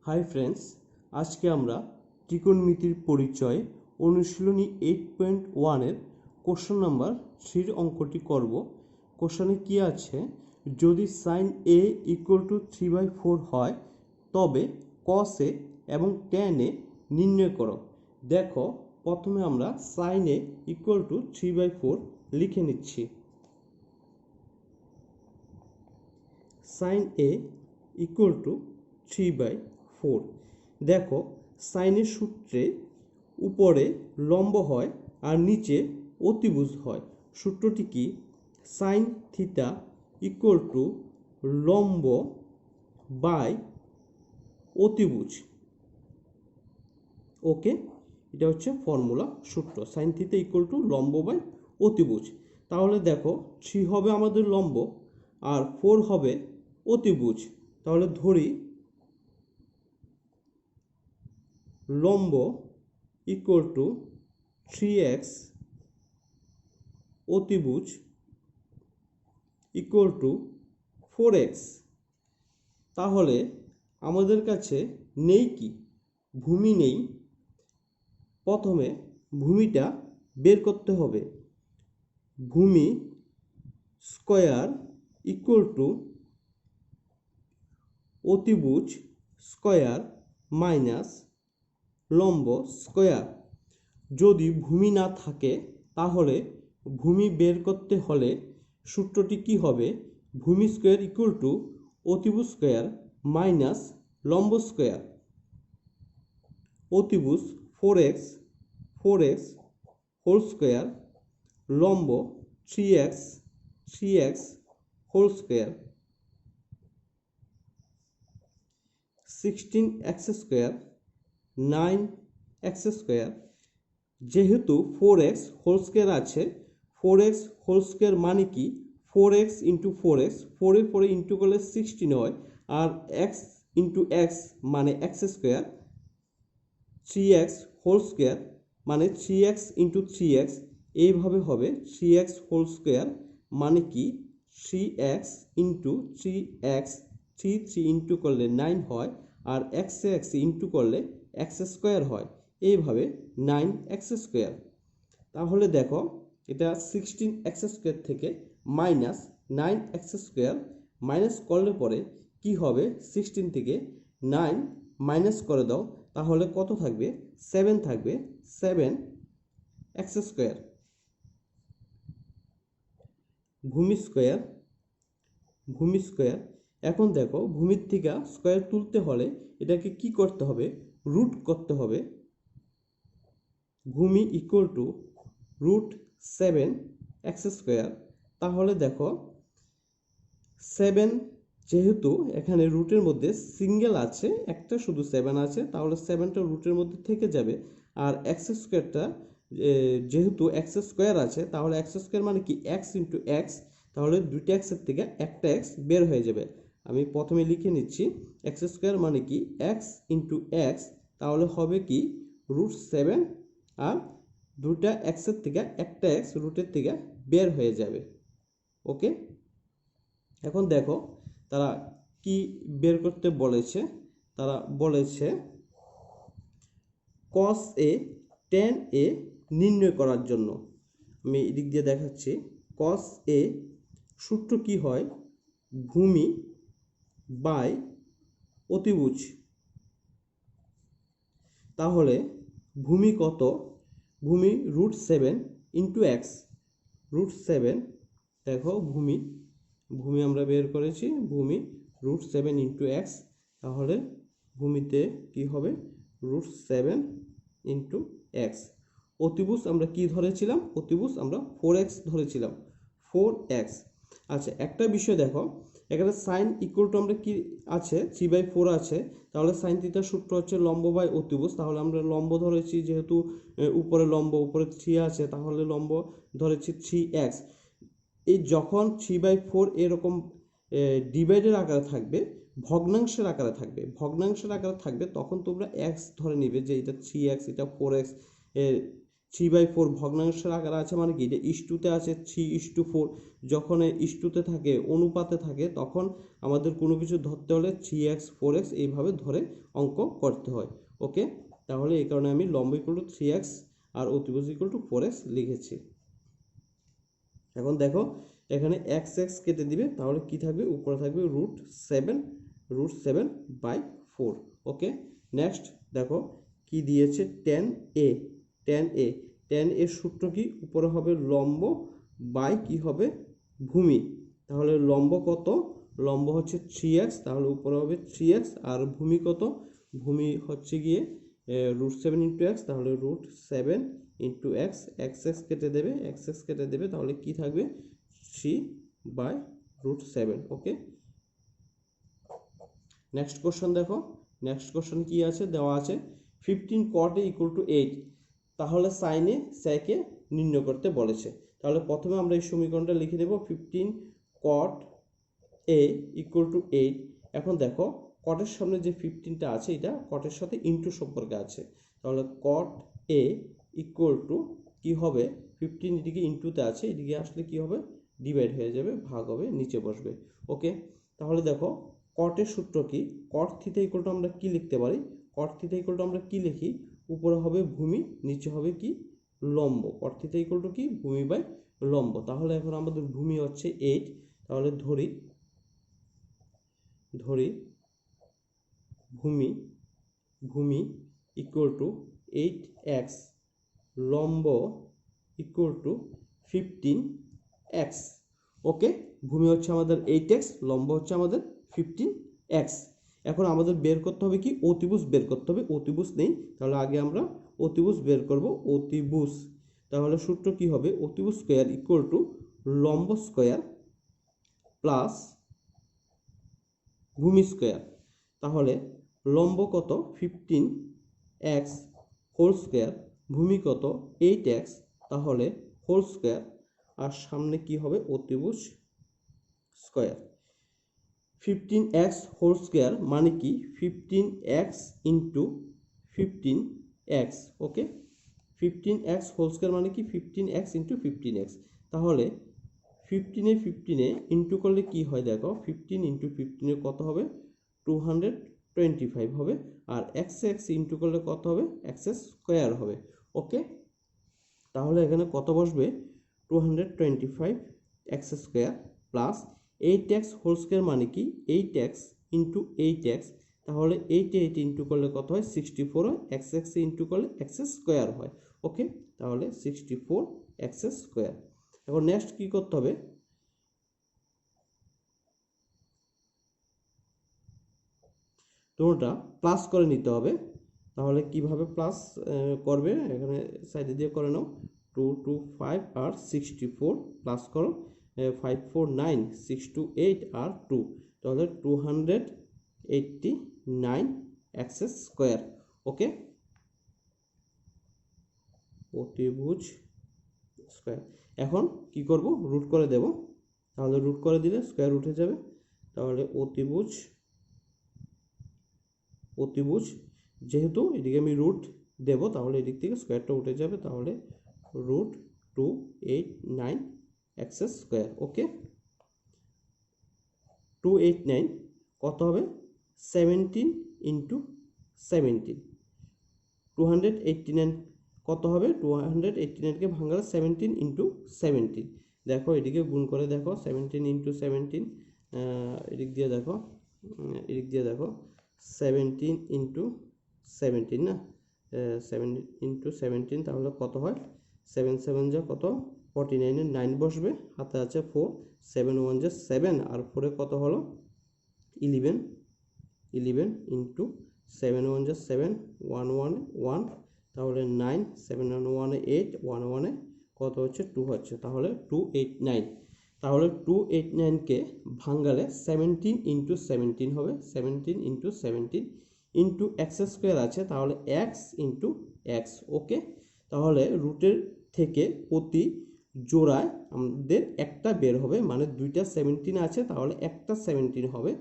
Hi friends, आज के আমরা ত্রিকোণমিতির পরিচয় অনুশীলনী 8.1 এর কোশ্চেন নাম্বার 3 অঙ্কটি করব। কোশ্চেনে কি আছে, যদি sin a = 3/4 হয় তবে cos a এবং tan a নির্ণয় করো। দেখো, প্রথমে আমরা sin a = 3/4 লিখে নিচ্ছি। sin a = 3/4। দেখো, সাইনের সূত্রে উপরে লম্ব হয় আর নিচে অতিভুজ হয়। সূত্রটি কি? সাইন থিটা = লম্ব বাই অতিভুজ। ওকে, এটা হচ্ছে ফর্মুলা সূত্র, সাইন থিটা = লম্ব বাই অতিভুজ। তাহলে দেখো, 3 হবে আমাদের লম্ব আর 4 হবে অতিভুজ। তাহলে ধরি লম্ব = 3x, অতিভুজ = 4x। তাহলে আমাদের কাছে নেই কি? ভূমি নেই। প্রথমে ভূমিটা বের করতে হবে। ভূমি স্কয়ার = অতিভুজ স্কয়ার মাইনাস লম্ব স্কয়ার। যদি ভূমি না থাকে তাহলে ভূমি বের করতে হলে সূত্রটি কি হবে? ভূমি স্কয়ার = অতিভুজ স্কয়ার মাইনাস লম্ব স্কয়ার। অতিভুজ 4x হোল স্কয়ার, লম্ব 3x whole square, 16x square 9x square. যেহেতু 4x হোল স্কয়ার আছে, 4x হোল স্কয়ার মানে কি? 4x × 4x, 4 এর পরে ইন্টু করলে 16 হয়, আর x × x মানে x square. 3x whole square মানে 3x × 3x, এইভাবে হবে 3x হোল স্কয়ার মানে কি? 3x × 3x, 3 ইন্টু করলে 9 হয়, আর x ইন্টু করলে x স্কয়ার হয়, এইভাবে 9x স্কয়ার। তাহলে দেখো, এটা 16x স্কয়ার থেকে মাইনাস 9x স্কয়ার মাইনাস করলে পরে কি হবে? 16 থেকে 9 মাইনাস করে দাও, তাহলে কত থাকবে? 7 থাকবে, 7x স্কয়ার। ভূমি স্কয়ার। এখন দেখো, ভূমির থেকে স্কয়ার তুলতে হলে এটাকে কি করতে হবে? রুট করতে হবে। ভূমি = √7x স্কয়ার। তাহলে দেখো, 7 যেহেতু এখানে রুটের মধ্যে সিঙ্গেল আছে, একটা শুধু 7 আছে, তাহলে 7টা রুটের মধ্যে থেকে যাবে। আর x স্কয়ারটা যেহেতু x স্কয়ার আছে, তাহলে x স্কয়ার মানে কি? x × x। তাহলে দুইটা x এর থেকে একটা x বের হয়ে যাবে। আমি প্রথমে লিখে নিচ্ছি, x স্কয়ার মানে কি? x × x। তাহলে হবে কি? √7, আর দুটা x এর থেকে একটা x রুটের থেকে বের হয়ে যাবে। ওকে, এখন দেখো তারা কি বের করতে বলেছে। তারা বলেছে cos a tan a নির্ণয় করার জন্য। আমি এদিক দিয়ে দেখাচ্ছি। cos a সূত্র কি হয়? ভূমি বাই অতিভুজ। তাহলে ভূমি কত? ভূমি √7 × x। √7, দেখো ভূমি আমরা বের করেছি, ভূমি √7 × x। তাহলে ভূমিতে কি হবে? √7 × x। অতিভুজ আমরা কি ধরেছিলাম? অতিভুজ আমরা 4x ধরেছিলাম, 4x। আচ্ছা, একটা বিষয় দেখো, এখানে সাইন = আমরা কি আছে? 3/4 আছে। তাহলে সাইন থিটার সূত্র হচ্ছে লম্ব বাই অতিভুজ। তাহলে আমরা লম্ব ধরেছি, যেহেতু উপরে লম্ব, উপরে 3 আছে, তাহলে লম্ব ধরেছি 3x। এই যখন 3/4 এরকম ডিভাইডের আকারে থাকবে, ভগ্নাংশের আকারে থাকবে, তখন তোমরা x ধরে নিবে যে এটা 3x, এটা 4x। 3/4 ভগ্নাংশের আকারে আছে মানে কি এটা ইস্টুতে আছে 3:4। যখন ইস্টুতে থাকে অনুপাতে থাকে তখন আমাদের কোনো কিছু ধরতে হলে 3x 4x এইভাবে ধরে অঙ্ক করতে হয়। ওকে, তাহলে এই কারণে আমি লম্ব ইকুয়াল টু 3x আর অতিভুজ ইকুয়াল টু 4x লিখেছি। এখন দেখো এখানে x x কেটে দিবে, তাহলে কি থাকবে উপরে থাকবে √7/4। ওকে, নেক্সট দেখো কি দিয়েছে tan a। tan a সূত্র কি উপরে হবে লম্ব বাই কি হবে ভূমি। তাহলে লম্ব কত, লম্ব হচ্ছে 3x, তাহলে উপরে হবে 3x আর ভূমি কত, ভূমি হচ্ছে গিয়ে √7 × x, তাহলে √7 × x, x কেটে দেবে, তাহলে কি থাকবে 3/√7। ওকে, নেক্সট কোশ্চেন দেখো, নেক্সট কোশ্চেন কি আছে দেওয়া আছে 15 cot a = 8, তাহলে sin a sec a নির্ণয় করতে বলেছে। তাহলে প্রথমে আমরা এই সমীকরণটা লিখে দেব 15 cot a = 8। এখন দেখো কটের সামনে যে 15টা আছে এটা কটের সাথে ইনটু সম্পর্কে আছে, তাহলে cot a = কি হবে 15 এদিকে ইনটুতে আছে, এদিকে আসলে কি হবে ডিভাইড হয়ে যাবে, ভাগ হবে, নিচে বসবে। ওকে, তাহলে দেখো কটের সূত্র কি, cot θ = আমরা কি লিখতে পারি, cot θ = আমরা কি লিখি, উপরে হবে ভূমি নিচে হবে কি লম্ব, cot θ = কি ভূমি বাই লম্ব। তাহলে এখন আমাদের ভূমি হচ্ছে 8, তাহলে ধরি ভূমি = 8x, লম্ব = 15x। ওকে, ভূমি হচ্ছে আমাদের 8x, লম্ব হচ্ছে আমাদের 15x। এখন আমাদের বের করতে হবে কি অতিভুজ বের করতে হবে, অতিভুজ নেই, তাহলে আগে আমরা অতিভুজ বের করব। অতিভুজ, তাহলে সূত্র কি হবে অতিভুজ স্কয়ার = লম্ব স্কয়ার প্লাস ভূমি স্কয়ার। তাহলে লম্ব কত 15x হোল স্কয়ার, ভূমি কত 8x, তাহলে হোল স্কয়ার, আর সামনে কি হবে অতিভুজ স্কয়ার। 15x হোল স্কয়ার মানে কি 15x × 15x। ওকে, 15x হোল স্কয়ার মানে কি 15x × 15x। তাহলে 15 ইন্টু করলে কি হয় দেখো 15 × 15 কত হবে 225 হবে, আর x ইন্টু করলে কত হবে x স্কয়ার হবে। ওকে, তাহলে এখানে কত বসবে 225 x square plus 8x whole square মানে কি 8x × 8x, তাহলে 8 ইন্টু করলে কত হয় 64 হয়, x ইন্টু করলে x স্কয়ার হয়। ওকে, তাহলে 64x স্কয়ার। এখন নেক্সট কি করতে হবে, তোমরা প্লাস করে নিতে হবে। তাহলে কিভাবে প্লাস করবে, এখানে সাইডে দিয়ে করে নাও 2 2 5 আর 64 প্লাস করো 5 4 9 6 2 8 আর 2, তাহলে 289x স্কয়ার। ওকে, অতিভুজ স্কয়ার। এখন কি করব রুট করে দেব, তাহলে রুট করে দিলে স্কয়ার উঠে যাবে, তাহলে অতিভুজ যেহেতু এদিকে আমি রুট দেব তাহলে এদিক থেকে স্কয়ারটা উঠে যাবে, তাহলে √289x স্কয়ার। ওকে, 289 কত হবে 17 × 17, 289 কত হবে 289 কে ভাঙালে 17 × 17। দেখো এদিকে গুণ করে দেখো 17 × 17, এদিক দিয়ে দেখো 17 × 17 না 7 × 17, তাহলে কত হয় 7 7 যা কত 49 এর 9 বসবে, হাতে আছে 4, 7 1 যা 7 আর 4 এ কত হলো 11 × 7 1 যা 7 1 1 1, তাহলে 9 7 1 8 1 1 কত হচ্ছে 2 হচ্ছে, তাহলে 289। তাহলে 289 কে ভাঙালে 17 × 17 হবে, 17 × 17 ইন্টু এক্স স্কোয়ার আছে, তাহলে x × x। ওকে, তাহলে রুটের থেকে প্রতি জোড়ায় আমাদের একটা বের হবে, মানে দুইটা 17 আছে তাহলে একটা 17 হবে,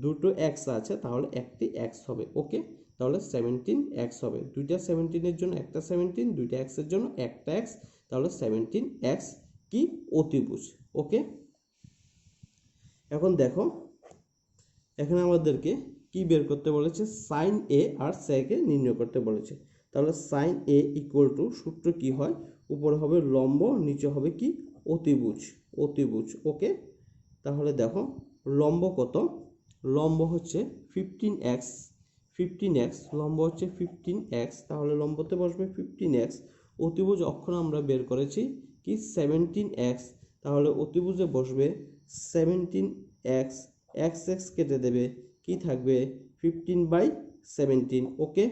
দুটো x আছে তাহলে একটি x হবে। ওকে, তাহলে 17x হবে। দুইটা 17 এর জন্য একটা 17, দুইটা x এর জন্য একটা x, তাহলে 17x কি অতিভুজ। ওকে, এখন দেখো এখানে আমাদেরকে কি বের করতে বলেছে, সাইন এ আর sec এ নির্ণয় করতে বলেছে। তাহলে সাইন এ ইকুয়াল টু সূত্র কি হয়, উপরে হবে লম্ব, নিচে হবে কি অতিভুজ, অতিভুজ। ওকে, তাহলে দেখো লম্ব কত, লম্ব হচ্ছে 15x, 15x, লম্ব হচ্ছে 15x, তাহলে লম্বতে বসবে 15x। অতিভুজ অক্ষর আমরা বের করেছি কি 17x, তাহলে অতিভুজে বসবে 17x, x x কেটে দেবে, কি থাকবে 15/17। ওকে,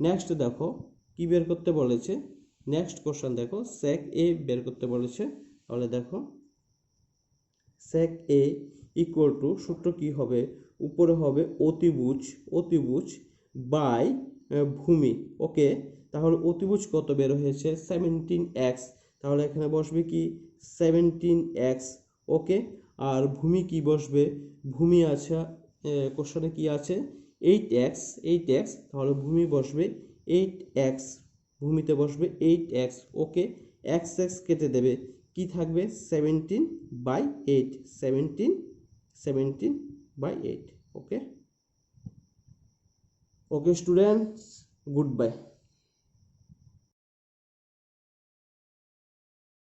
নেক্সট দেখো কি বের করতে বলেছে, নেক্সট কোশ্চেন দেখো sec a বের করতে বলেছে। তাহলে দেখো sec a ইকুয়াল টু সূত্র কি হবে, উপরে হবে অতিভুজ, অতিভুজ বাই ভূমি। ওকে, তাহলে অতিভুজ কত বের হয়েছে 17x, তাহলে এখানে বসবে কি 17x। ওকে, আর ভূমি কি বসবে, ভূমি আছে কোশ্চেনে কি আছে 8x, 8x, তাহলে ভূমি বসবে 8x, ভূমিতে বসবে 8x। ওকে, x x কেটে দেবে, কি থাকবে 17/8, 17/8। ওকে, ওকে স্টুডেন্টস, গুড বাই।